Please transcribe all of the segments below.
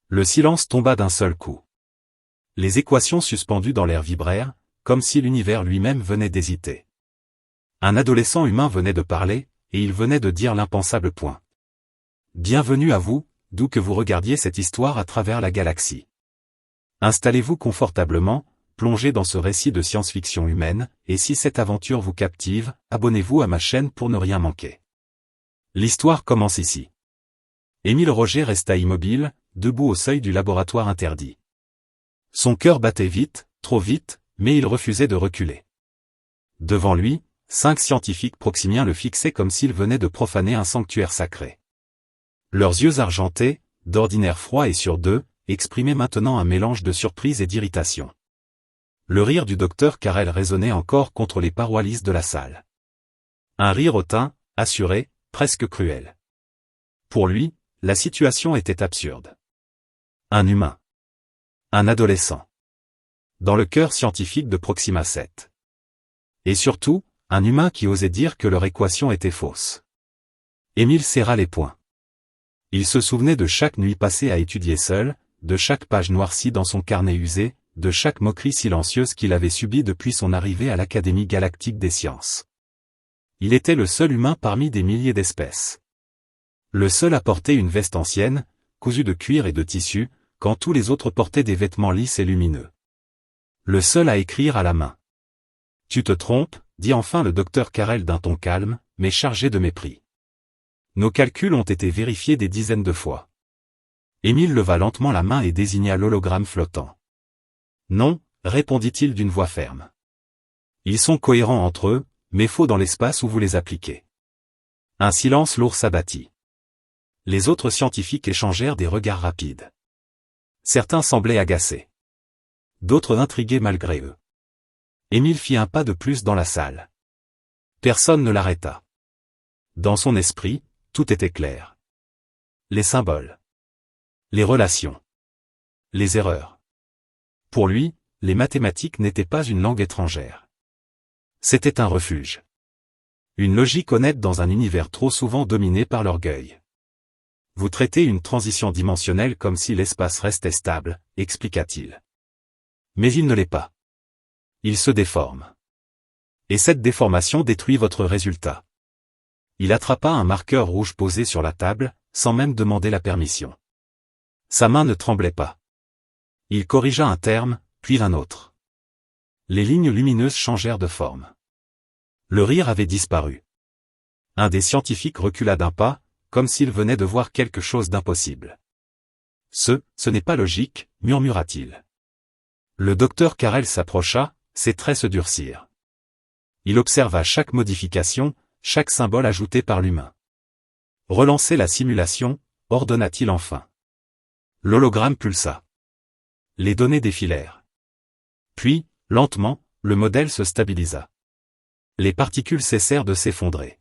Le silence tomba d'un seul coup. Les équations suspendues dans l'air vibrèrent, comme si l'univers lui-même venait d'hésiter. Un adolescent humain venait de parler, et il venait de dire l'impensable point. Bienvenue à vous, d'où que vous regardiez cette histoire à travers la galaxie. Installez-vous confortablement, plongez dans ce récit de science-fiction humaine, et si cette aventure vous captive, abonnez-vous à ma chaîne pour ne rien manquer. L'histoire commence ici. Émile Roger resta immobile, debout au seuil du laboratoire interdit. Son cœur battait vite, trop vite, mais il refusait de reculer. Devant lui, 5 scientifiques proximiens le fixaient comme s'ils venaient de profaner un sanctuaire sacré. Leurs yeux argentés, d'ordinaire froids et sur d'eux, exprimaient maintenant un mélange de surprise et d'irritation. Le rire du docteur Carrel résonnait encore contre les parois lisses de la salle. Un rire hautain, assuré, presque cruel. Pour lui, la situation était absurde. Un humain. Un adolescent. Dans le cœur scientifique de Proxima 7. Et surtout, un humain qui osait dire que leur équation était fausse. Émile serra les poings. Il se souvenait de chaque nuit passée à étudier seul, de chaque page noircie dans son carnet usé, de chaque moquerie silencieuse qu'il avait subie depuis son arrivée à l'Académie galactique des sciences. Il était le seul humain parmi des milliers d'espèces. Le seul à porter une veste ancienne, cousue de cuir et de tissu, quand tous les autres portaient des vêtements lisses et lumineux. Le seul à écrire à la main. « Tu te trompes », dit enfin le docteur Carrel d'un ton calme, mais chargé de mépris. Nos calculs ont été vérifiés des dizaines de fois. Émile leva lentement la main et désigna l'hologramme flottant. Non, répondit-il d'une voix ferme. Ils sont cohérents entre eux, mais faux dans l'espace où vous les appliquez. Un silence lourd s'abattit. Les autres scientifiques échangèrent des regards rapides. Certains semblaient agacés. D'autres intrigués malgré eux. Émile fit un pas de plus dans la salle. Personne ne l'arrêta. Dans son esprit, tout était clair. Les symboles. Les relations. Les erreurs. Pour lui, les mathématiques n'étaient pas une langue étrangère. C'était un refuge. Une logique honnête dans un univers trop souvent dominé par l'orgueil. Vous traitez une transition dimensionnelle comme si l'espace restait stable, expliqua-t-il. Mais il ne l'est pas. Il se déforme. Et cette déformation détruit votre résultat. Il attrapa un marqueur rouge posé sur la table, sans même demander la permission. Sa main ne tremblait pas. Il corrigea un terme, puis un autre. Les lignes lumineuses changèrent de forme. Le rire avait disparu. Un des scientifiques recula d'un pas, comme s'il venait de voir quelque chose d'impossible. Ce n'est pas logique, murmura-t-il. Le docteur Carrel s'approcha, ses traits se durcirent. Il observa chaque modification, chaque symbole ajouté par l'humain. Relancez la simulation, ordonna-t-il enfin. L'hologramme pulsa. Les données défilèrent. Puis, lentement, le modèle se stabilisa. Les particules cessèrent de s'effondrer.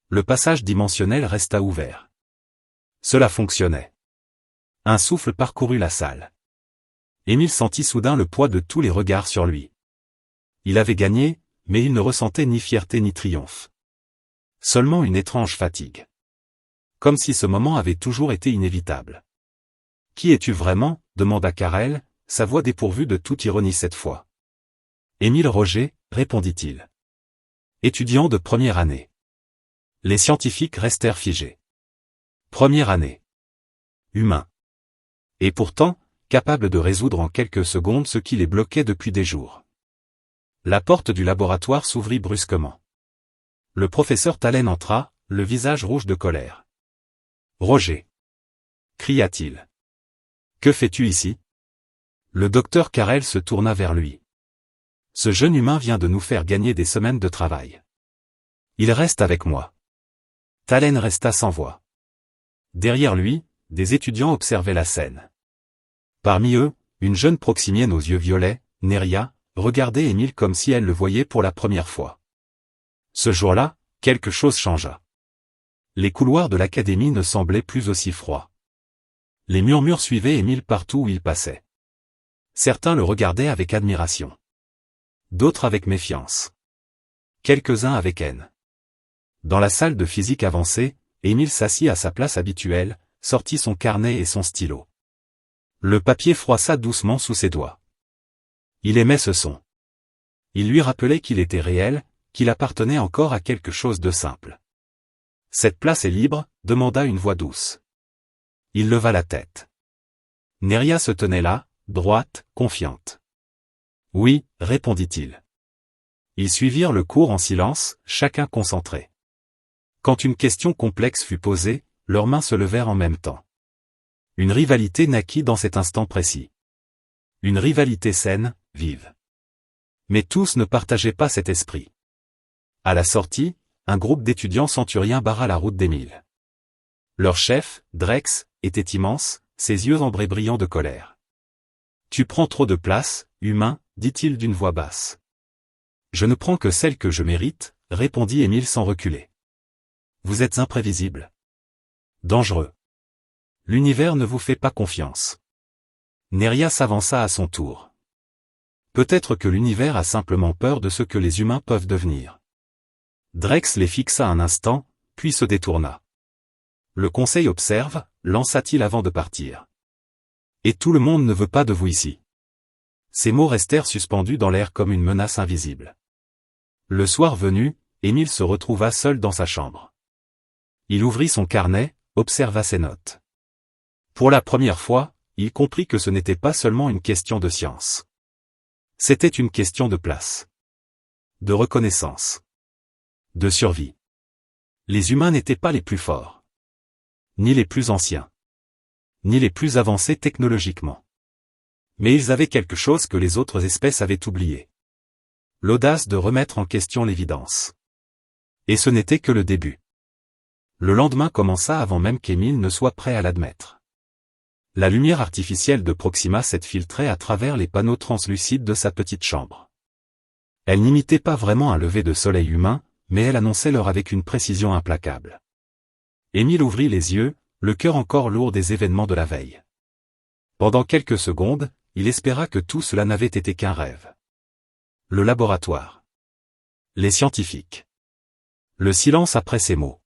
Le passage dimensionnel resta ouvert. Cela fonctionnait. Un souffle parcourut la salle. Émile sentit soudain le poids de tous les regards sur lui. Il avait gagné, mais il ne ressentait ni fierté ni triomphe. Seulement une étrange fatigue. Comme si ce moment avait toujours été inévitable. « Qui es-tu vraiment » demanda Carrel, sa voix dépourvue de toute ironie cette fois. « Émile Roger » répondit-il. « Étudiant de première année. » Les scientifiques restèrent figés. Première année. Humain. Et pourtant, capable de résoudre en quelques secondes ce qui les bloquait depuis des jours. La porte du laboratoire s'ouvrit brusquement. Le professeur Talen entra, le visage rouge de colère. « Roger !» cria-t-il. « Que fais-tu ici ?» Le docteur Carrel se tourna vers lui. « Ce jeune humain vient de nous faire gagner des semaines de travail. Il reste avec moi. » Talen resta sans voix. Derrière lui, des étudiants observaient la scène. Parmi eux, une jeune proximienne aux yeux violets, Neria, regardait Émile comme si elle le voyait pour la première fois. Ce jour-là, quelque chose changea. Les couloirs de l'académie ne semblaient plus aussi froids. Les murmures suivaient Émile partout où il passait. Certains le regardaient avec admiration. D'autres avec méfiance. Quelques-uns avec haine. Dans la salle de physique avancée, Émile s'assit à sa place habituelle, sortit son carnet et son stylo. Le papier froissa doucement sous ses doigts. Il aimait ce son. Il lui rappelait qu'il était réel, qu'il appartenait encore à quelque chose de simple. « Cette place est libre ?» demanda une voix douce. Il leva la tête. Neria se tenait là, droite, confiante. « Oui » répondit-il. Ils suivirent le cours en silence, chacun concentré. Quand une question complexe fut posée, leurs mains se levèrent en même temps. Une rivalité naquit dans cet instant précis. Une rivalité saine, vive. Mais tous ne partageaient pas cet esprit. À la sortie, un groupe d'étudiants centuriens barra la route d'Émile. Leur chef, Drex, était immense, ses yeux ambrés brillants de colère. « Tu prends trop de place, humain » dit-il d'une voix basse. « Je ne prends que celle que je mérite » répondit Émile sans reculer. « Vous êtes imprévisible. Dangereux. L'univers ne vous fait pas confiance. » Neria s'avança à son tour. Peut-être que l'univers a simplement peur de ce que les humains peuvent devenir. Drex les fixa un instant, puis se détourna. Le conseil observe, lança-t-il avant de partir. Et tout le monde ne veut pas de vous ici. Ces mots restèrent suspendus dans l'air comme une menace invisible. Le soir venu, Émile se retrouva seul dans sa chambre. Il ouvrit son carnet, observa ses notes. Pour la première fois, il comprit que ce n'était pas seulement une question de science. C'était une question de place. De reconnaissance. De survie. Les humains n'étaient pas les plus forts. Ni les plus anciens. Ni les plus avancés technologiquement. Mais ils avaient quelque chose que les autres espèces avaient oublié. L'audace de remettre en question l'évidence. Et ce n'était que le début. Le lendemain commença avant même qu'Émile ne soit prêt à l'admettre. La lumière artificielle de Proxima s'exfiltrait à travers les panneaux translucides de sa petite chambre. Elle n'imitait pas vraiment un lever de soleil humain, mais elle annonçait l'heure avec une précision implacable. Émile ouvrit les yeux, le cœur encore lourd des événements de la veille. Pendant quelques secondes, il espéra que tout cela n'avait été qu'un rêve. Le laboratoire. Les scientifiques. Le silence après ces mots.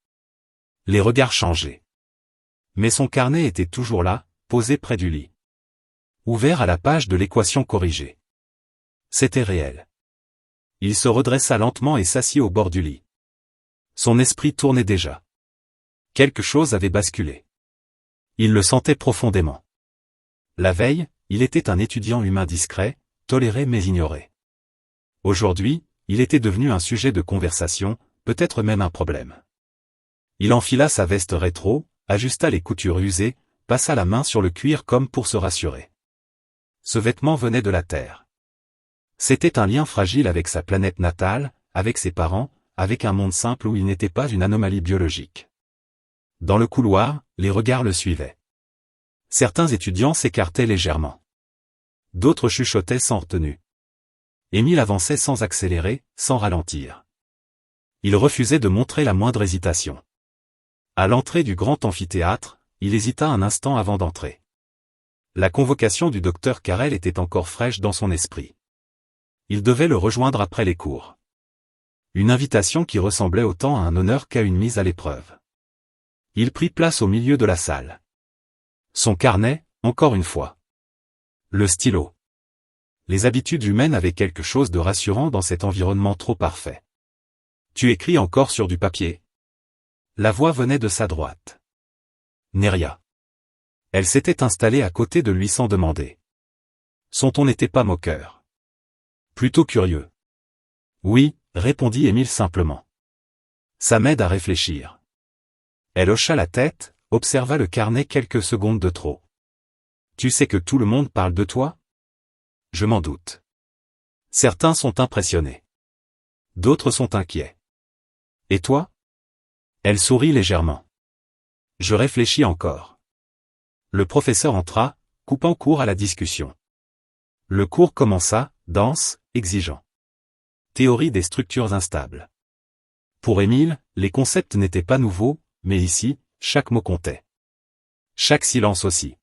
Les regards changés. Mais son carnet était toujours là, posé près du lit. Ouvert à la page de l'équation corrigée. C'était réel. Il se redressa lentement et s'assit au bord du lit. Son esprit tournait déjà. Quelque chose avait basculé. Il le sentait profondément. La veille, il était un étudiant humain discret, toléré mais ignoré. Aujourd'hui, il était devenu un sujet de conversation, peut-être même un problème. Il enfila sa veste rétro, ajusta les coutures usées, passa la main sur le cuir comme pour se rassurer. Ce vêtement venait de la Terre. C'était un lien fragile avec sa planète natale, avec ses parents, avec un monde simple où il n'était pas une anomalie biologique. Dans le couloir, les regards le suivaient. Certains étudiants s'écartaient légèrement. D'autres chuchotaient sans retenue. Émile avançait sans accélérer, sans ralentir. Il refusait de montrer la moindre hésitation. À l'entrée du grand amphithéâtre, il hésita un instant avant d'entrer. La convocation du docteur Carrel était encore fraîche dans son esprit. Il devait le rejoindre après les cours. Une invitation qui ressemblait autant à un honneur qu'à une mise à l'épreuve. Il prit place au milieu de la salle. Son carnet, encore une fois. Le stylo. Les habitudes humaines avaient quelque chose de rassurant dans cet environnement trop parfait. Tu écris encore sur du papier? La voix venait de sa droite. Neria. Elle s'était installée à côté de lui sans demander. Son ton n'était pas moqueur. Plutôt curieux. Oui, répondit Émile simplement. Ça m'aide à réfléchir. Elle hocha la tête, observa le carnet quelques secondes de trop. Tu sais que tout le monde parle de toi? Je m'en doute. Certains sont impressionnés. D'autres sont inquiets. Et toi? Elle sourit légèrement. Je réfléchis encore. Le professeur entra, coupant court à la discussion. Le cours commença, dense, exigeant. Théorie des structures instables. Pour Émile, les concepts n'étaient pas nouveaux, mais ici, chaque mot comptait. Chaque silence aussi.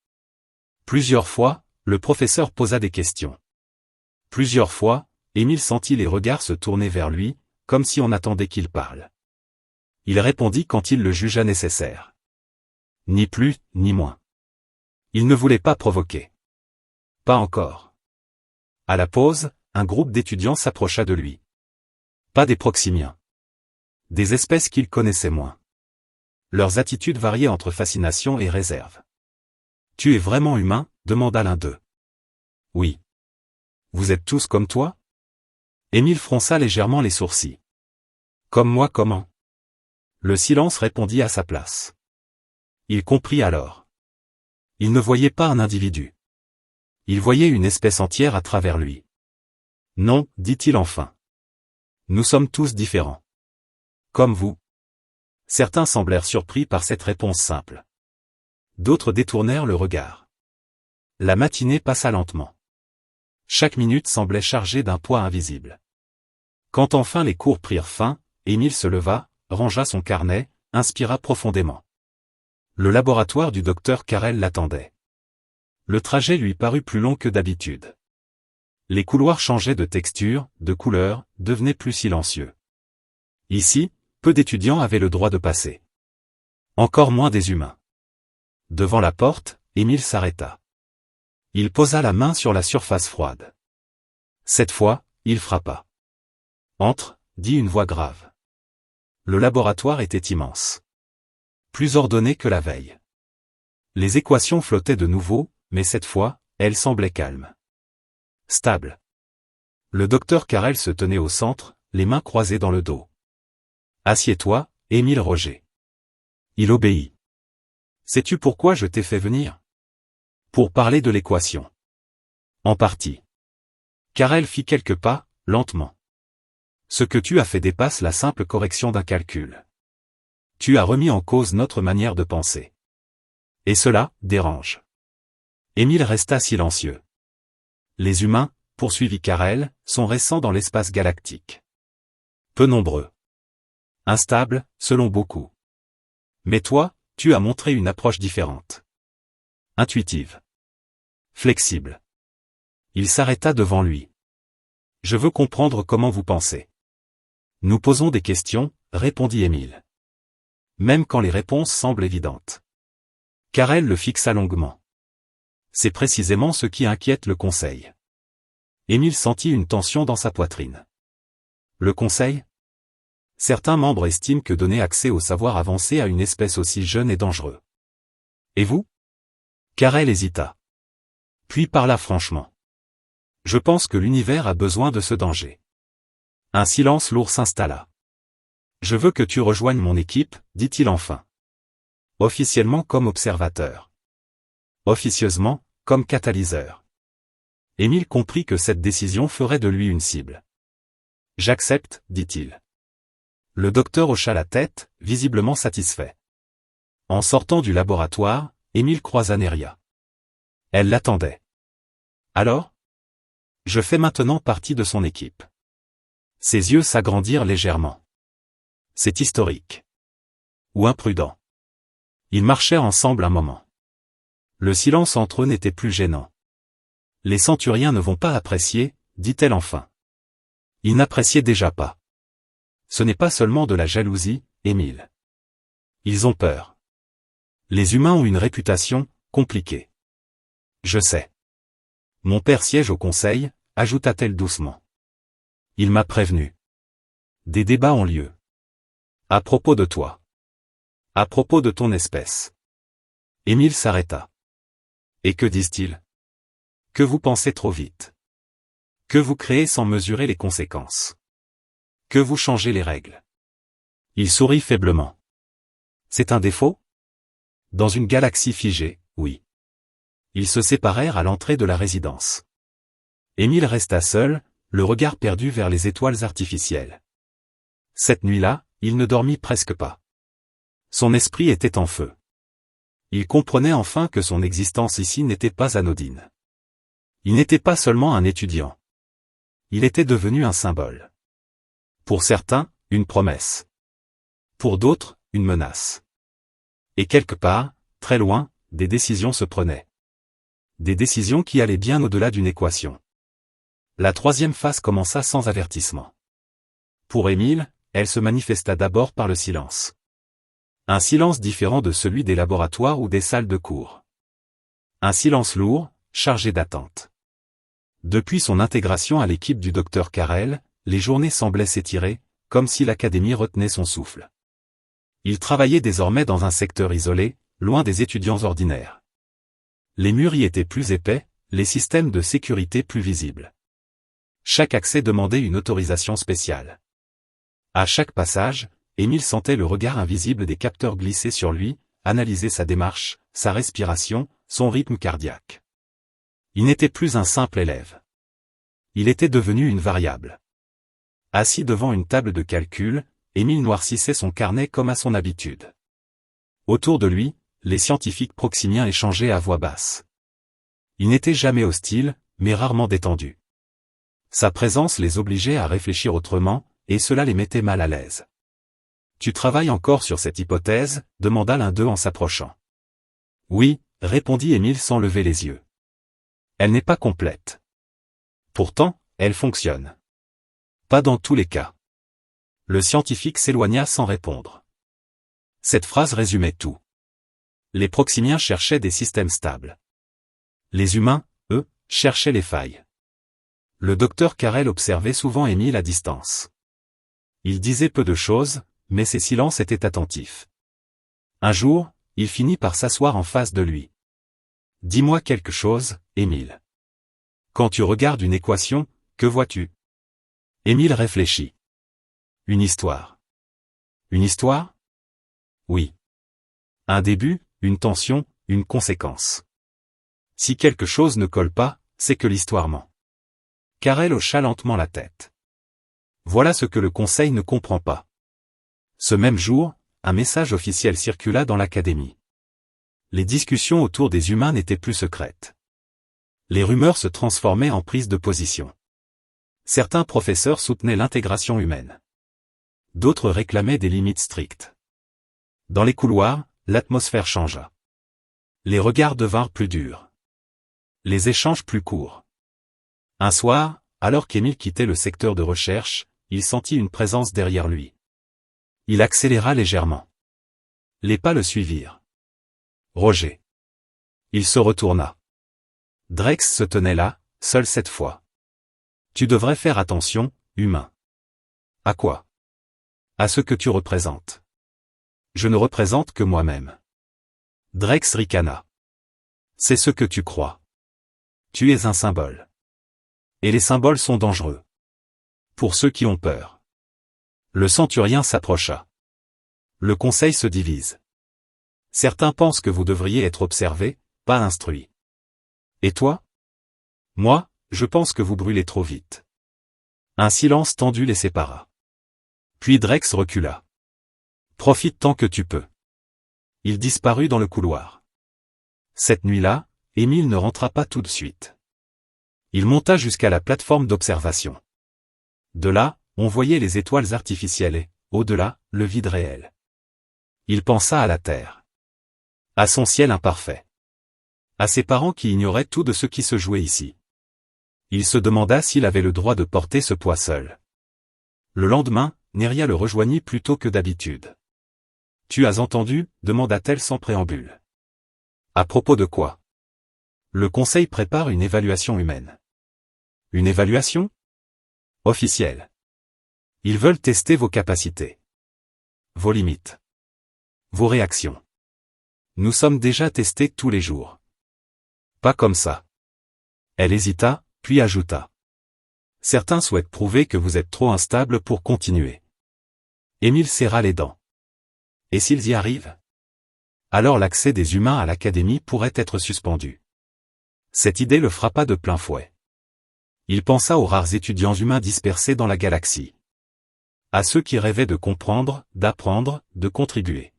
Plusieurs fois, le professeur posa des questions. Plusieurs fois, Émile sentit les regards se tourner vers lui, comme si on attendait qu'il parle. Il répondit quand il le jugea nécessaire. Ni plus, ni moins. Il ne voulait pas provoquer. Pas encore. À la pause, un groupe d'étudiants s'approcha de lui. Pas des proximiens. Des espèces qu'il connaissait moins. Leurs attitudes variaient entre fascination et réserve. « Tu es vraiment humain ?» demanda l'un d'eux. « Oui. »« Vous êtes tous comme toi ?» Émile fronça légèrement les sourcils. « Comme moi comment ?» Le silence répondit à sa place. Il comprit alors. Il ne voyait pas un individu. Il voyait une espèce entière à travers lui. « Non, dit-il enfin. Nous sommes tous différents. Comme vous. » Certains semblèrent surpris par cette réponse simple. D'autres détournèrent le regard. La matinée passa lentement. Chaque minute semblait chargée d'un poids invisible. Quand enfin les cours prirent fin, Émile se leva, rangea son carnet, inspira profondément. Le laboratoire du docteur Carrel l'attendait. Le trajet lui parut plus long que d'habitude. Les couloirs changeaient de texture, de couleur, devenaient plus silencieux. Ici, peu d'étudiants avaient le droit de passer. Encore moins des humains. Devant la porte, Émile s'arrêta. Il posa la main sur la surface froide. Cette fois, il frappa. « Entre » dit une voix grave. Le laboratoire était immense. Plus ordonné que la veille. Les équations flottaient de nouveau, mais cette fois, elles semblaient calmes. Stables. Le docteur Carrel se tenait au centre, les mains croisées dans le dos. « Assieds-toi, Émile Roger. » Il obéit. « Sais-tu pourquoi je t'ai fait venir ? » Pour parler de l'équation. En partie. Carrel fit quelques pas, lentement. Ce que tu as fait dépasse la simple correction d'un calcul. Tu as remis en cause notre manière de penser. Et cela dérange. Émile resta silencieux. Les humains, poursuivit Carrel, sont récents dans l'espace galactique. Peu nombreux. Instables, selon beaucoup. Mais toi, tu as montré une approche différente. Intuitive. Flexible. Il s'arrêta devant lui. Je veux comprendre comment vous pensez. Nous posons des questions, répondit Émile. Même quand les réponses semblent évidentes. Carrel le fixa longuement. C'est précisément ce qui inquiète le Conseil. Émile sentit une tension dans sa poitrine. Le Conseil ? Certains membres estiment que donner accès au savoir avancé à une espèce aussi jeune est dangereux. Et vous ? Carrel hésita. Puis parla franchement. Je pense que l'univers a besoin de ce danger. Un silence lourd s'installa. Je veux que tu rejoignes mon équipe, dit-il enfin. Officiellement comme observateur. Officieusement, comme catalyseur. Émile comprit que cette décision ferait de lui une cible. J'accepte, dit-il. Le docteur hocha la tête, visiblement satisfait. En sortant du laboratoire, Émile croisa Neria. Elle l'attendait. Alors ? Je fais maintenant partie de son équipe. Ses yeux s'agrandirent légèrement. C'est historique. Ou imprudent. Ils marchèrent ensemble un moment. Le silence entre eux n'était plus gênant. Les centuriens ne vont pas apprécier, dit-elle enfin. Ils n'appréciaient déjà pas. Ce n'est pas seulement de la jalousie, Émile. Ils ont peur. Les humains ont une réputation, compliquée. Je sais. Mon père siège au conseil, ajouta-t-elle doucement. Il m'a prévenu. Des débats ont lieu. À propos de toi. À propos de ton espèce. Émile s'arrêta. Et que disent-ils ? Que vous pensez trop vite. Que vous créez sans mesurer les conséquences. Que vous changez les règles. Il sourit faiblement. C'est un défaut ? Dans une galaxie figée, oui. Ils se séparèrent à l'entrée de la résidence. Émile resta seul, le regard perdu vers les étoiles artificielles. Cette nuit-là, il ne dormit presque pas. Son esprit était en feu. Il comprenait enfin que son existence ici n'était pas anodine. Il n'était pas seulement un étudiant. Il était devenu un symbole. Pour certains, une promesse. Pour d'autres, une menace. Et quelque part, très loin, des décisions se prenaient. Des décisions qui allaient bien au-delà d'une équation. La troisième phase commença sans avertissement. Pour Émile, elle se manifesta d'abord par le silence. Un silence différent de celui des laboratoires ou des salles de cours. Un silence lourd, chargé d'attente. Depuis son intégration à l'équipe du Dr Carrel, les journées semblaient s'étirer, comme si l'académie retenait son souffle. Il travaillait désormais dans un secteur isolé, loin des étudiants ordinaires. Les murs y étaient plus épais, les systèmes de sécurité plus visibles. Chaque accès demandait une autorisation spéciale. À chaque passage, Émile sentait le regard invisible des capteurs glisser sur lui, analyser sa démarche, sa respiration, son rythme cardiaque. Il n'était plus un simple élève. Il était devenu une variable. Assis devant une table de calcul, Émile noircissait son carnet comme à son habitude. Autour de lui, les scientifiques proximiens échangeaient à voix basse. Il n'était jamais hostile, mais rarement détendu. Sa présence les obligeait à réfléchir autrement, et cela les mettait mal à l'aise. « Tu travailles encore sur cette hypothèse ?» demanda l'un d'eux en s'approchant. « Oui » répondit Émile sans lever les yeux. « Elle n'est pas complète. Pourtant, elle fonctionne. » « Pas dans tous les cas. » Le scientifique s'éloigna sans répondre. Cette phrase résumait tout. Les proximiens cherchaient des systèmes stables. Les humains, eux, cherchaient les failles. Le docteur Carrel observait souvent Émile à distance. Il disait peu de choses, mais ses silences étaient attentifs. Un jour, il finit par s'asseoir en face de lui. « Dis-moi quelque chose, Émile. Quand tu regardes une équation, que vois-tu » Émile réfléchit. « Une histoire. » « Une histoire ? » « Oui. Un début, une tension, une conséquence. Si quelque chose ne colle pas, c'est que l'histoire ment. » Carrel hocha lentement la tête. Voilà ce que le conseil ne comprend pas. Ce même jour, un message officiel circula dans l'académie. Les discussions autour des humains n'étaient plus secrètes. Les rumeurs se transformaient en prise de position. Certains professeurs soutenaient l'intégration humaine. D'autres réclamaient des limites strictes. Dans les couloirs, l'atmosphère changea. Les regards devinrent plus durs. Les échanges plus courts. Un soir, alors qu'Émile quittait le secteur de recherche, il sentit une présence derrière lui. Il accéléra légèrement. Les pas le suivirent. Roger. Il se retourna. Drex se tenait là, seul cette fois. Tu devrais faire attention, humain. À quoi ? À ce que tu représentes. Je ne représente que moi-même. Drex ricana. C'est ce que tu crois. Tu es un symbole. Et les symboles sont dangereux. Pour ceux qui ont peur. Le centurien s'approcha. Le conseil se divise. Certains pensent que vous devriez être observé, pas instruit. Et toi ? Moi, je pense que vous brûlez trop vite. Un silence tendu les sépara. Puis Drex recula. Profite tant que tu peux. Il disparut dans le couloir. Cette nuit-là, Émile ne rentra pas tout de suite. Il monta jusqu'à la plateforme d'observation. De là, on voyait les étoiles artificielles et, au-delà, le vide réel. Il pensa à la Terre. À son ciel imparfait. À ses parents qui ignoraient tout de ce qui se jouait ici. Il se demanda s'il avait le droit de porter ce poids seul. Le lendemain, Neria le rejoignit plus tôt que d'habitude. « Tu as entendu » demanda-t-elle sans préambule. « À propos de quoi ?» Le conseil prépare une évaluation humaine. Une évaluation ? Officielle. Ils veulent tester vos capacités. Vos limites. Vos réactions. Nous sommes déjà testés tous les jours. Pas comme ça. Elle hésita, puis ajouta. Certains souhaitent prouver que vous êtes trop instable pour continuer. Émile serra les dents. Et s'ils y arrivent ? Alors l'accès des humains à l'académie pourrait être suspendu. Cette idée le frappa de plein fouet. Il pensa aux rares étudiants humains dispersés dans la galaxie. À ceux qui rêvaient de comprendre, d'apprendre, de contribuer.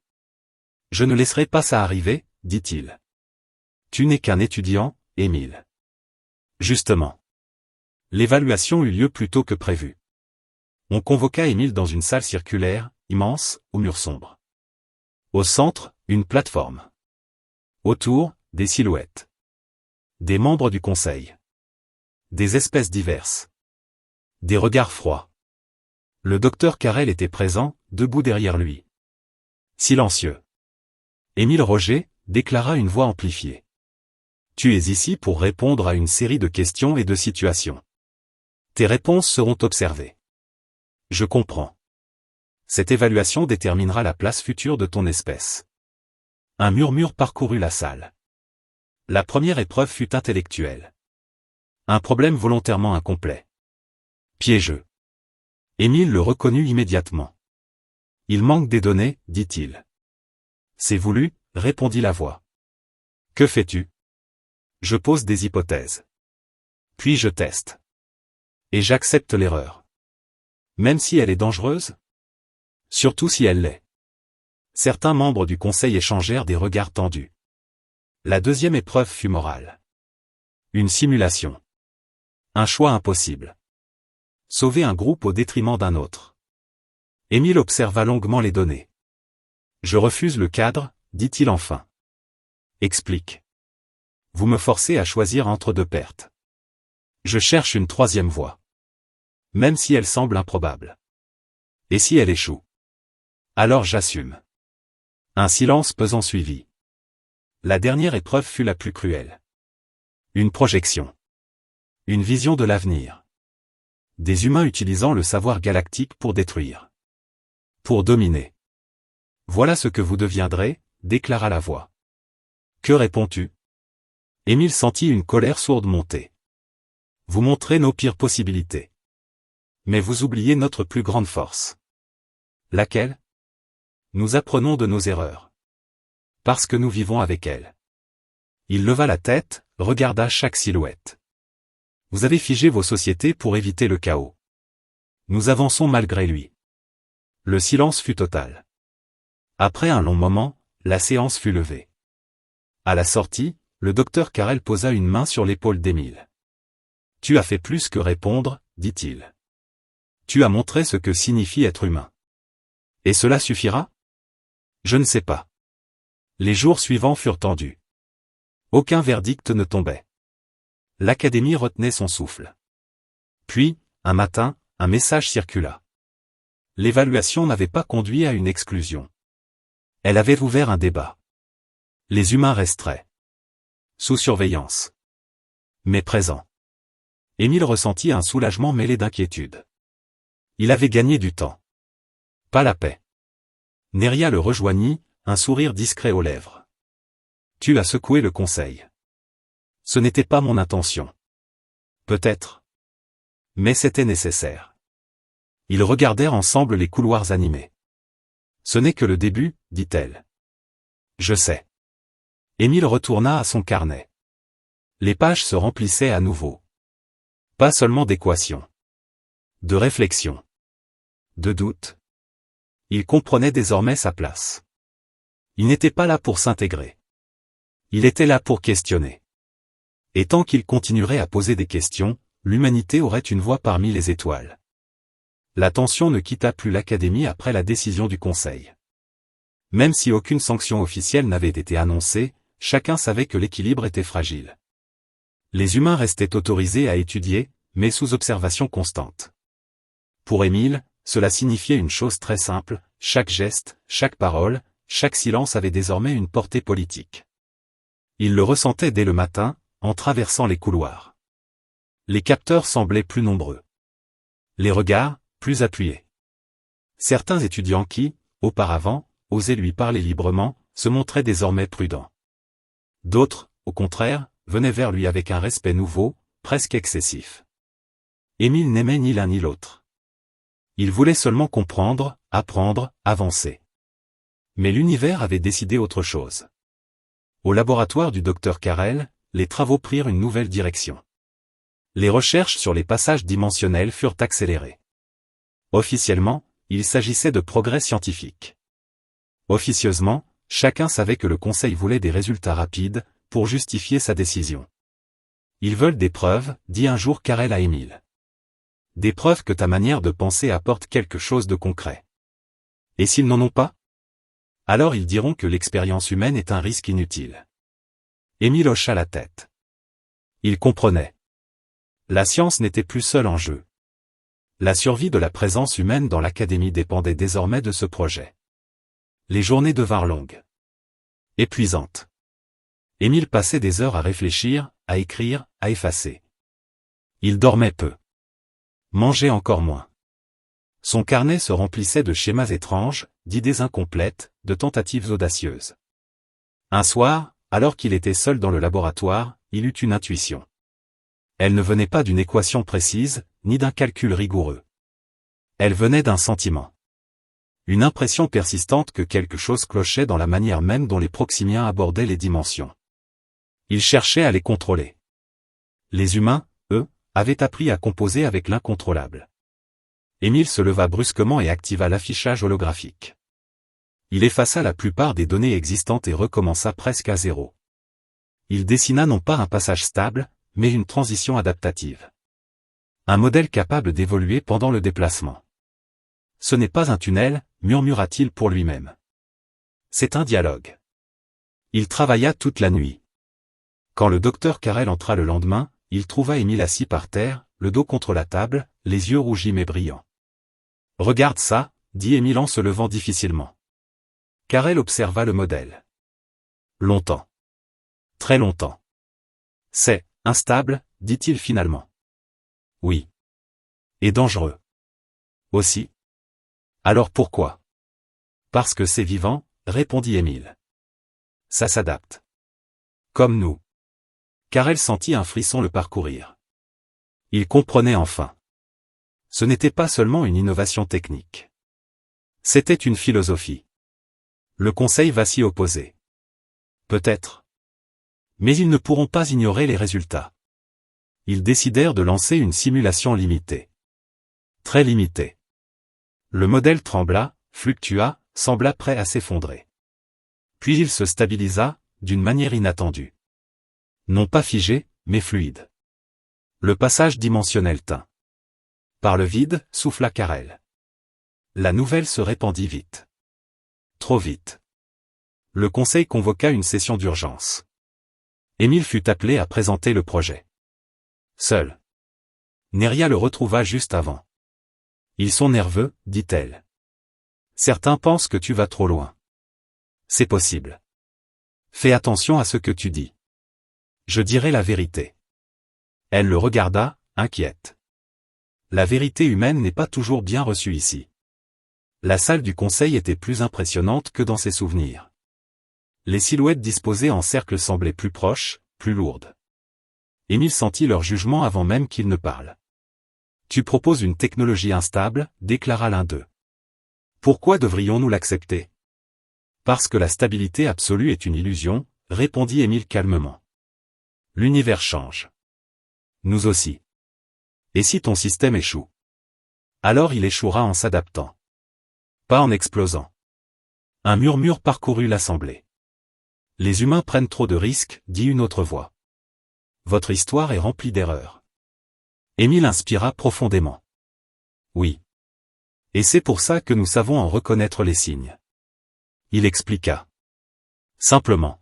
« Je ne laisserai pas ça arriver », dit-il. « Tu n'es qu'un étudiant, Émile. » Justement. L'évaluation eut lieu plus tôt que prévu. On convoqua Émile dans une salle circulaire, immense, aux murs sombres. Au centre, une plateforme. Autour, des silhouettes. Des membres du conseil. Des espèces diverses. Des regards froids. Le docteur Carrel était présent, debout derrière lui. Silencieux. Émile Roger, déclara une voix amplifiée. Tu es ici pour répondre à une série de questions et de situations. Tes réponses seront observées. Je comprends. Cette évaluation déterminera la place future de ton espèce. Un murmure parcourut la salle. La première épreuve fut intellectuelle. Un problème volontairement incomplet. Piégeux. Émile le reconnut immédiatement. Il manque des données, dit-il. C'est voulu, répondit la voix. Que fais-tu? Je pose des hypothèses. Puis je teste. Et j'accepte l'erreur. Même si elle est dangereuse? Surtout si elle l'est. Certains membres du conseil échangèrent des regards tendus. La deuxième épreuve fut morale. Une simulation. Un choix impossible. Sauver un groupe au détriment d'un autre. Émile observa longuement les données. Je refuse le cadre, dit-il enfin. Explique. Vous me forcez à choisir entre deux pertes. Je cherche une troisième voie. Même si elle semble improbable. Et si elle échoue? Alors j'assume. Un silence pesant suivit. La dernière épreuve fut la plus cruelle. Une projection. Une vision de l'avenir. Des humains utilisant le savoir galactique pour détruire. Pour dominer. Voilà ce que vous deviendrez, déclara la voix. Que réponds-tu? Émile sentit une colère sourde monter. Vous montrez nos pires possibilités. Mais vous oubliez notre plus grande force. Laquelle? Nous apprenons de nos erreurs. Parce que nous vivons avec elles. Il leva la tête, regarda chaque silhouette. Vous avez figé vos sociétés pour éviter le chaos. Nous avançons malgré lui. Le silence fut total. Après un long moment, la séance fut levée. À la sortie, le docteur Carrel posa une main sur l'épaule d'Émile. Tu as fait plus que répondre, dit-il. Tu as montré ce que signifie être humain. Et cela suffira? Je ne sais pas. Les jours suivants furent tendus. Aucun verdict ne tombait. L'Académie retenait son souffle. Puis, un matin, un message circula. L'évaluation n'avait pas conduit à une exclusion. Elle avait ouvert un débat. Les humains resteraient sous surveillance. Mais présents. Émile ressentit un soulagement mêlé d'inquiétude. Il avait gagné du temps. Pas la paix. Neria le rejoignit, un sourire discret aux lèvres. Tu as secoué le conseil. Ce n'était pas mon intention. Peut-être. Mais c'était nécessaire. Ils regardèrent ensemble les couloirs animés. Ce n'est que le début, dit-elle. Je sais. Émile retourna à son carnet. Les pages se remplissaient à nouveau. Pas seulement d'équations. De réflexions. De doutes. Il comprenait désormais sa place. Il n'était pas là pour s'intégrer. Il était là pour questionner. Et tant qu'il continuerait à poser des questions, l'humanité aurait une voix parmi les étoiles. La tension ne quitta plus l'Académie après la décision du Conseil. Même si aucune sanction officielle n'avait été annoncée, chacun savait que l'équilibre était fragile. Les humains restaient autorisés à étudier, mais sous observation constante. Pour Émile, cela signifiait une chose très simple, chaque geste, chaque parole, chaque silence avait désormais une portée politique. Il le ressentait dès le matin, en traversant les couloirs. Les capteurs semblaient plus nombreux. Les regards, plus appuyés. Certains étudiants qui, auparavant, osaient lui parler librement, se montraient désormais prudents. D'autres, au contraire, venaient vers lui avec un respect nouveau, presque excessif. Émile n'aimait ni l'un ni l'autre. Il voulait seulement comprendre, apprendre, avancer. Mais l'univers avait décidé autre chose. Au laboratoire du docteur Carrel, les travaux prirent une nouvelle direction. Les recherches sur les passages dimensionnels furent accélérées. Officiellement, il s'agissait de progrès scientifiques. Officieusement, chacun savait que le Conseil voulait des résultats rapides, pour justifier sa décision. Ils veulent des preuves, dit un jour Carrel à Émile. Des preuves que ta manière de penser apporte quelque chose de concret. Et s'ils n'en ont pas? Alors ils diront que l'expérience humaine est un risque inutile. Émile hocha la tête. Il comprenait. La science n'était plus seule en jeu. La survie de la présence humaine dans l'Académie dépendait désormais de ce projet. Les journées devinrent longues. Épuisantes. Émile passait des heures à réfléchir, à écrire, à effacer. Il dormait peu. Mangeait encore moins. Son carnet se remplissait de schémas étranges, d'idées incomplètes, de tentatives audacieuses. Un soir, alors qu'il était seul dans le laboratoire, il eut une intuition. Elle ne venait pas d'une équation précise, ni d'un calcul rigoureux. Elle venait d'un sentiment. Une impression persistante que quelque chose clochait dans la manière même dont les proximiens abordaient les dimensions. Il cherchait à les contrôler. Les humains, eux, avaient appris à composer avec l'incontrôlable. Émile se leva brusquement et activa l'affichage holographique. Il effaça la plupart des données existantes et recommença presque à zéro. Il dessina non pas un passage stable, mais une transition adaptative. Un modèle capable d'évoluer pendant le déplacement. Ce n'est pas un tunnel, murmura-t-il pour lui-même. C'est un dialogue. Il travailla toute la nuit. Quand le docteur Carrel entra le lendemain, il trouva Émile assis par terre, le dos contre la table, les yeux rougis mais brillants. « Regarde ça, » dit Émile en se levant difficilement. Carrel observa le modèle. Longtemps. Très longtemps. « C'est instable, » dit-il finalement. « Oui. Et dangereux. Aussi. Alors pourquoi ? » « Parce que c'est vivant, » répondit Émile. « Ça s'adapte. Comme nous. » Carrel sentit un frisson le parcourir. Il comprenait enfin. Ce n'était pas seulement une innovation technique. C'était une philosophie. Le conseil va s'y opposer. Peut-être. Mais ils ne pourront pas ignorer les résultats. Ils décidèrent de lancer une simulation limitée. Très limitée. Le modèle trembla, fluctua, sembla prêt à s'effondrer. Puis il se stabilisa, d'une manière inattendue. Non pas figé, mais fluide. Le passage dimensionnel tint. Par le vide, souffla Carrel. La nouvelle se répandit vite. Trop vite. Le conseil convoqua une session d'urgence. Émile fut appelé à présenter le projet. Seul. Neria le retrouva juste avant. Ils sont nerveux, dit-elle. Certains pensent que tu vas trop loin. C'est possible. Fais attention à ce que tu dis. Je dirai la vérité. Elle le regarda, inquiète. La vérité humaine n'est pas toujours bien reçue ici. La salle du conseil était plus impressionnante que dans ses souvenirs. Les silhouettes disposées en cercle semblaient plus proches, plus lourdes. Émile sentit leur jugement avant même qu'ils ne parlent. « Tu proposes une technologie instable, » déclara l'un d'eux. « Pourquoi devrions-nous l'accepter ? » « Parce que la stabilité absolue est une illusion, » répondit Émile calmement. « L'univers change. Nous aussi. Et si ton système échoue ? Alors il échouera en s'adaptant. Pas en explosant. » Un murmure parcourut l'assemblée. « Les humains prennent trop de risques, » dit une autre voix. « Votre histoire est remplie d'erreurs. » Émile inspira profondément. « Oui. Et c'est pour ça que nous savons en reconnaître les signes. » Il expliqua. Simplement.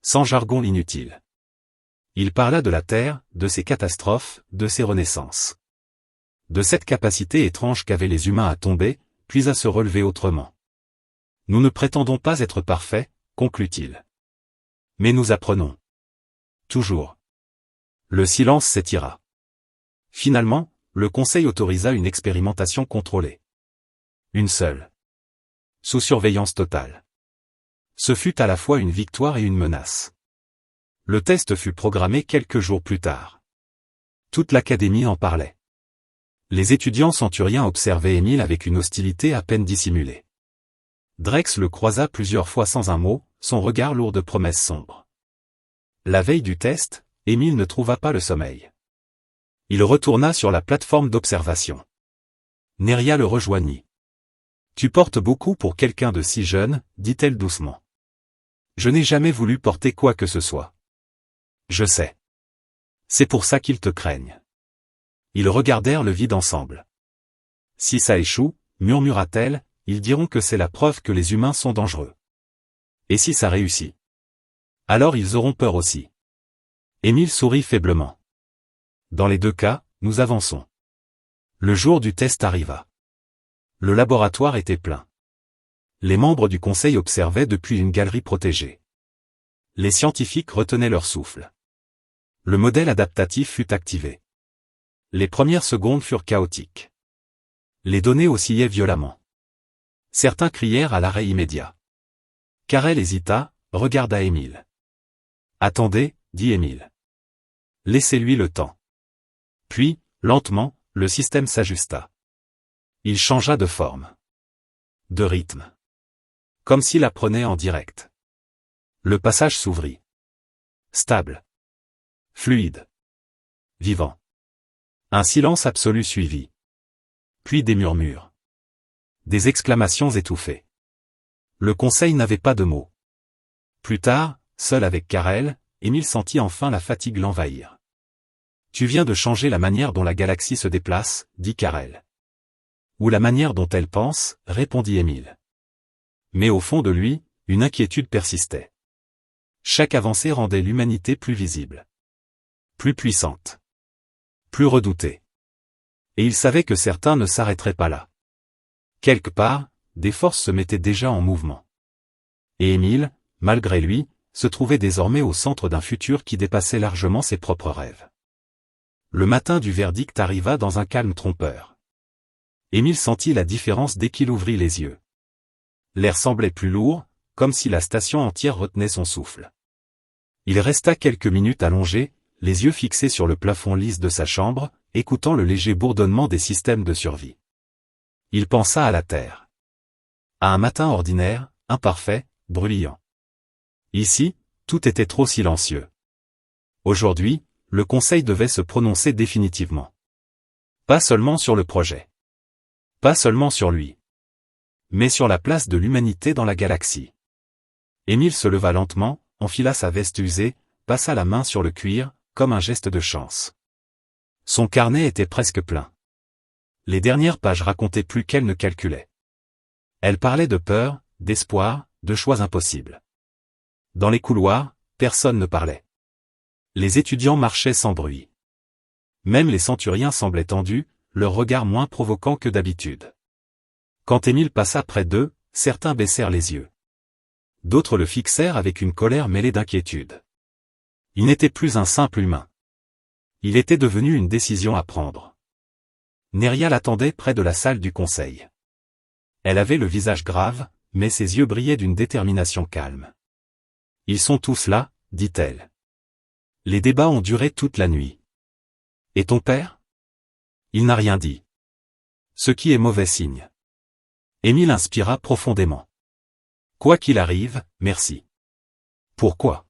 Sans jargon inutile. Il parla de la Terre, de ses catastrophes, de ses renaissances. De cette capacité étrange qu'avaient les humains à tomber, puis à se relever autrement. Nous ne prétendons pas être parfaits, conclut-il. Mais nous apprenons. Toujours. Le silence s'étira. Finalement, le conseil autorisa une expérimentation contrôlée. Une seule. Sous surveillance totale. Ce fut à la fois une victoire et une menace. Le test fut programmé quelques jours plus tard. Toute l'académie en parlait. Les étudiants centuriens observaient Émile avec une hostilité à peine dissimulée. Drex le croisa plusieurs fois sans un mot, son regard lourd de promesses sombres. La veille du test, Émile ne trouva pas le sommeil. Il retourna sur la plateforme d'observation. Neria le rejoignit. « Tu portes beaucoup pour quelqu'un de si jeune, » dit-elle doucement. « Je n'ai jamais voulu porter quoi que ce soit. » « Je sais. C'est pour ça qu'ils te craignent. » Ils regardèrent le vide ensemble. « Si ça échoue, » murmura-t-elle, « ils diront que c'est la preuve que les humains sont dangereux. Et si ça réussit ? Alors ils auront peur aussi. » Émile sourit faiblement. « Dans les deux cas, nous avançons. » Le jour du test arriva. Le laboratoire était plein. Les membres du conseil observaient depuis une galerie protégée. Les scientifiques retenaient leur souffle. Le modèle adaptatif fut activé. Les premières secondes furent chaotiques. Les données oscillaient violemment. Certains crièrent à l'arrêt immédiat. Carrel hésita, regarda Émile. « Attendez, dit Émile. Laissez-lui le temps. » Puis, lentement, le système s'ajusta. Il changea de forme. De rythme. Comme s'il apprenait en direct. Le passage s'ouvrit. Stable. Fluide. Vivant. Un silence absolu suivit. Puis des murmures. Des exclamations étouffées. Le conseil n'avait pas de mots. Plus tard, seul avec Carrel, Émile sentit enfin la fatigue l'envahir. « Tu viens de changer la manière dont la galaxie se déplace, dit Carrel. »« Ou la manière dont elle pense, répondit Émile. Mais au fond de lui, une inquiétude persistait. Chaque avancée rendait l'humanité plus visible. Plus puissante. Plus redoutée. Et il savait que certains ne s'arrêteraient pas là. Quelque part, des forces se mettaient déjà en mouvement. Et Émile, malgré lui, se trouvait désormais au centre d'un futur qui dépassait largement ses propres rêves. Le matin du verdict arriva dans un calme trompeur. Émile sentit la différence dès qu'il ouvrit les yeux. L'air semblait plus lourd, comme si la station entière retenait son souffle. Il resta quelques minutes allongé, les yeux fixés sur le plafond lisse de sa chambre, écoutant le léger bourdonnement des systèmes de survie. Il pensa à la Terre. À un matin ordinaire, imparfait, bruyant. Ici, tout était trop silencieux. Aujourd'hui, le Conseil devait se prononcer définitivement. Pas seulement sur le projet. Pas seulement sur lui. Mais sur la place de l'humanité dans la galaxie. Émile se leva lentement, enfila sa veste usée, passa la main sur le cuir, comme un geste de chance. Son carnet était presque plein. Les dernières pages racontaient plus qu'elle ne calculait. Elle parlait de peur, d'espoir, de choix impossibles. Dans les couloirs, personne ne parlait. Les étudiants marchaient sans bruit. Même les centuriens semblaient tendus, leur regard moins provoquant que d'habitude. Quand Émile passa près d'eux, certains baissèrent les yeux. D'autres le fixèrent avec une colère mêlée d'inquiétude. Il n'était plus un simple humain. Il était devenu une décision à prendre. Neria l'attendait près de la salle du conseil. Elle avait le visage grave, mais ses yeux brillaient d'une détermination calme. « Ils sont tous là, dit-elle. Les débats ont duré toute la nuit. Et ton père ? Il n'a rien dit. Ce qui est mauvais signe. » Émile inspira profondément. « Quoi qu'il arrive, merci. » Pourquoi ?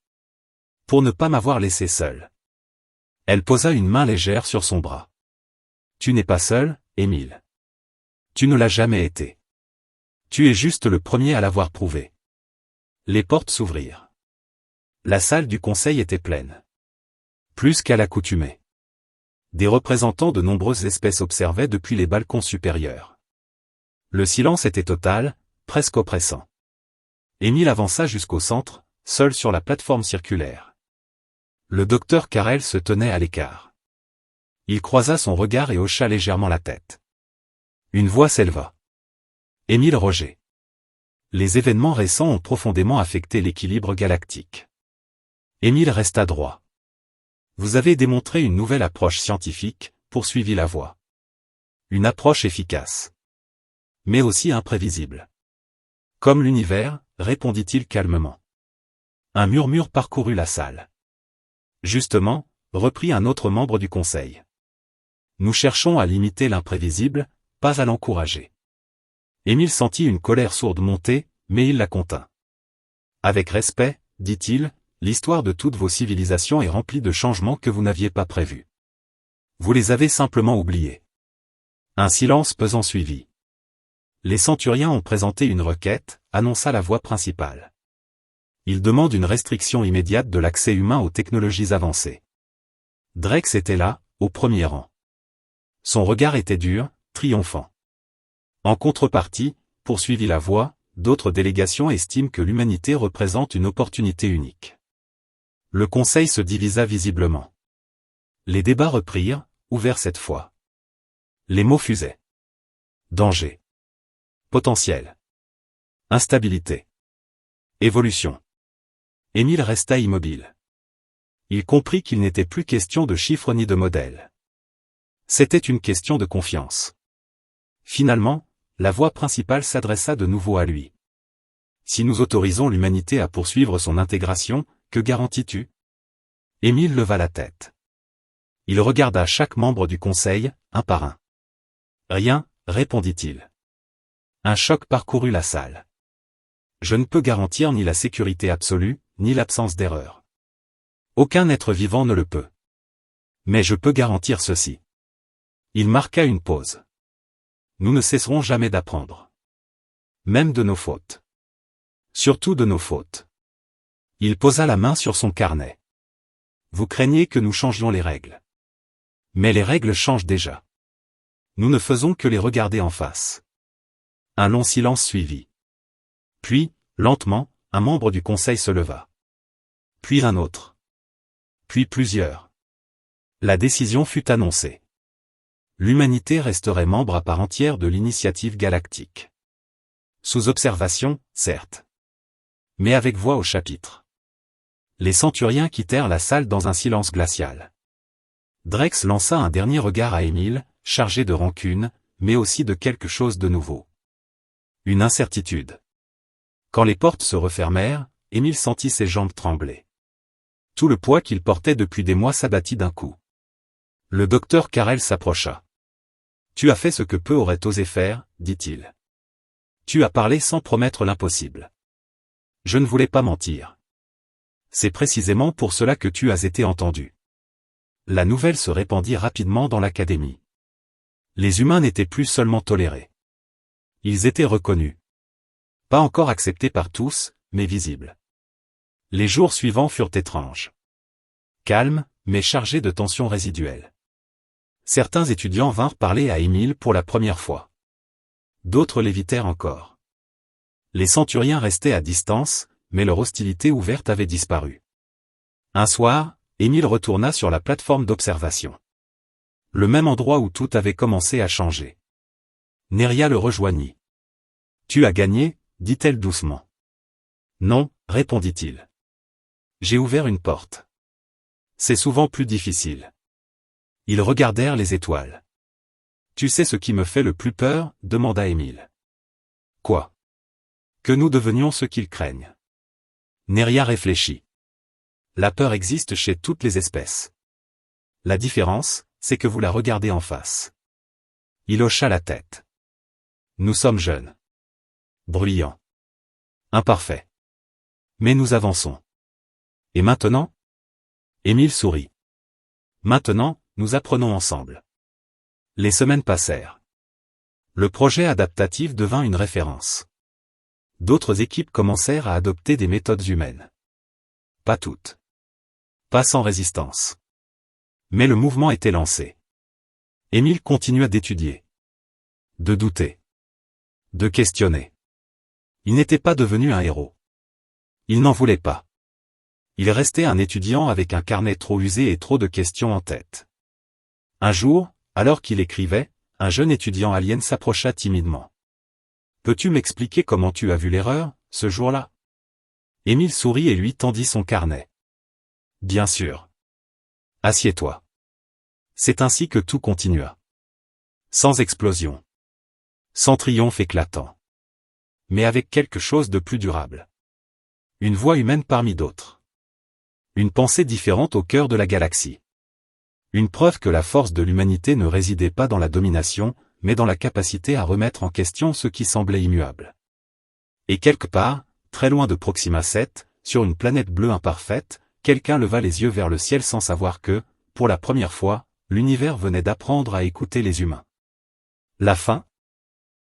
Pour ne pas m'avoir laissé seul. Elle posa une main légère sur son bras. « Tu n'es pas seul, Émile. Tu ne l'as jamais été. Tu es juste le premier à l'avoir prouvé. » Les portes s'ouvrirent. La salle du conseil était pleine. Plus qu'à l'accoutumée. Des représentants de nombreuses espèces observaient depuis les balcons supérieurs. Le silence était total, presque oppressant. Émile avança jusqu'au centre, seul sur la plateforme circulaire. Le docteur Carrel se tenait à l'écart. Il croisa son regard et hocha légèrement la tête. Une voix s'éleva. « Émile Roger. Les événements récents ont profondément affecté l'équilibre galactique. » Émile resta droit. « Vous avez démontré une nouvelle approche scientifique, poursuivit la voix. Une approche efficace. Mais aussi imprévisible. Comme l'univers, répondit-il calmement. Un murmure parcourut la salle. Justement, reprit un autre membre du conseil. Nous cherchons à limiter l'imprévisible, pas à l'encourager. Émile sentit une colère sourde monter, mais il la contint. Avec respect, dit-il, l'histoire de toutes vos civilisations est remplie de changements que vous n'aviez pas prévus. Vous les avez simplement oubliés. Un silence pesant suivit. Les centuriens ont présenté une requête, annonça la voix principale. Ils demandent une restriction immédiate de l'accès humain aux technologies avancées. Drex était là, au premier rang. Son regard était dur, triomphant. En contrepartie, poursuivit la voix, d'autres délégations estiment que l'humanité représente une opportunité unique. Le conseil se divisa visiblement. Les débats reprirent, ouverts cette fois. Les mots fusaient. Danger. Potentiel. Instabilité. Évolution. Émile resta immobile. Il comprit qu'il n'était plus question de chiffres ni de modèles. C'était une question de confiance. Finalement, la voix principale s'adressa de nouveau à lui. Si nous autorisons l'humanité à poursuivre son intégration, que garantis-tu? Émile leva la tête. Il regarda chaque membre du conseil, un par un. Rien, répondit-il. Un choc parcourut la salle. Je ne peux garantir ni la sécurité absolue, ni l'absence d'erreur. Aucun être vivant ne le peut. Mais je peux garantir ceci. Il marqua une pause. Nous ne cesserons jamais d'apprendre. Même de nos fautes. Surtout de nos fautes. Il posa la main sur son carnet. Vous craignez que nous changions les règles. Mais les règles changent déjà. Nous ne faisons que les regarder en face. Un long silence suivit. Puis, lentement, un membre du conseil se leva. Puis un autre. Puis plusieurs. La décision fut annoncée. L'humanité resterait membre à part entière de l'initiative galactique. Sous observation, certes. Mais avec voix au chapitre. Les centuriens quittèrent la salle dans un silence glacial. Drex lança un dernier regard à Émile, chargé de rancune, mais aussi de quelque chose de nouveau. Une incertitude. Quand les portes se refermèrent, Émile sentit ses jambes trembler. Tout le poids qu'il portait depuis des mois s'abattit d'un coup. Le docteur Carrel s'approcha. « Tu as fait ce que peu aurait osé faire, dit-il. Tu as parlé sans promettre l'impossible. Je ne voulais pas mentir. C'est précisément pour cela que tu as été entendu. » La nouvelle se répandit rapidement dans l'académie. Les humains n'étaient plus seulement tolérés. Ils étaient reconnus. Pas encore acceptés par tous, mais visibles. Les jours suivants furent étranges. Calmes, mais chargés de tensions résiduelles. Certains étudiants vinrent parler à Émile pour la première fois. D'autres l'évitèrent encore. Les centuriens restaient à distance, mais leur hostilité ouverte avait disparu. Un soir, Émile retourna sur la plateforme d'observation. Le même endroit où tout avait commencé à changer. Neria le rejoignit. « Tu as gagné » dit-elle doucement. « Non » répondit-il. « J'ai ouvert une porte. C'est souvent plus difficile. » Ils regardèrent les étoiles. « Tu sais ce qui me fait le plus peur » demanda Émile. « Quoi ?»« Que nous devenions ce qu'ils craignent. » Neria réfléchit. « La peur existe chez toutes les espèces. La différence, c'est que vous la regardez en face. » Il hocha la tête. « Nous sommes jeunes. Bruyants. Imparfaits. Mais nous avançons. Et maintenant ?» Émile sourit. « Maintenant, nous apprenons ensemble. » Les semaines passèrent. Le projet adaptatif devint une référence. D'autres équipes commencèrent à adopter des méthodes humaines. Pas toutes. Pas sans résistance. Mais le mouvement était lancé. Émile continua d'étudier. De douter. De questionner. Il n'était pas devenu un héros. Il n'en voulait pas. Il restait un étudiant avec un carnet trop usé et trop de questions en tête. Un jour, alors qu'il écrivait, un jeune étudiant alien s'approcha timidement. « Peux-tu m'expliquer comment tu as vu l'erreur, ce jour-là » Émile sourit et lui tendit son carnet. « Bien sûr. Assieds-toi. » C'est ainsi que tout continua. Sans explosion. Sans triomphe éclatant. Mais avec quelque chose de plus durable. Une voix humaine parmi d'autres. Une pensée différente au cœur de la galaxie. Une preuve que la force de l'humanité ne résidait pas dans la domination, mais dans la capacité à remettre en question ce qui semblait immuable. Et quelque part, très loin de Proxima 7, sur une planète bleue imparfaite, quelqu'un leva les yeux vers le ciel sans savoir que, pour la première fois, l'univers venait d'apprendre à écouter les humains. La fin,